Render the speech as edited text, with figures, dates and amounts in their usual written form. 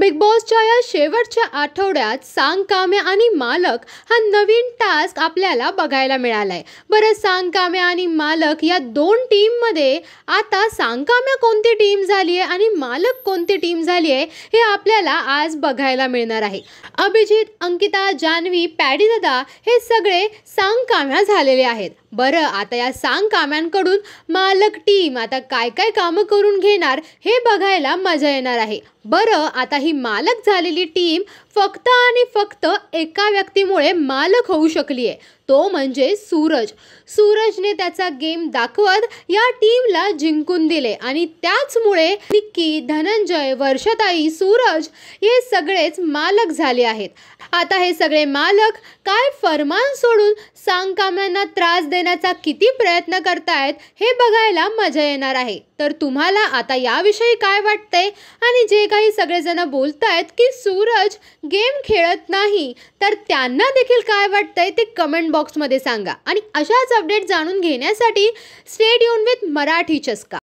Big बॉसच्या या शेवटच्या आठवड्यात सांग काम्या आणि मालक हा नवीन टास्क आपल्याला बघायला मिळालाय। बरं, सांग काम्या आणि मालक या दोन टीममध्ये आता सांग काम्या कोणती टीम झाली आहे आणि मालक कोणती टीम झाली आहे हे आपल्याला आज बघायला मिळणार आहे। अभिजित, अंकिता, जान्हवी, पॅडी दादा हे सगळे सांग काम्या झालेले आहेत। बरं, आता या सांग काम्यांकडून मालक टीम आता काय काय कामं करून घेणार हे बघायला मजा येणार आहे। बरं, आता ही मालक झालेली टीम फक्त आणि फक्त एका व्यक्तीमुळे मालक होऊ शकली आहे, तो म्हणजे सूरज। सूरजने त्याचा गेम दाखवत या टीमला जिंकून दिले आणि त्याचमुळे निक्की, धनंजय, वर्षाताई, सूरज हे सगळेच मालक झाले आहेत। आता हे सगळे मालक काय फरमान सोडून सांग काम्यांना त्रास देण्याचा किती प्रयत्न करतायत हे बघायला मजा येणार आहे। तर तुम्हाला आता याविषयी काय वाटतंय? आणि जे काही सगळेजण बोलतायत की सूरज गेम खेळत नाही, तर त्यांना देखील काय वाटतंय ते कमेंट बॉक्समध्ये सांगा। आणि अशाच अपडेट जाणून घेण्यासाठी स्टे ट्यून विथ मराठी चस्का।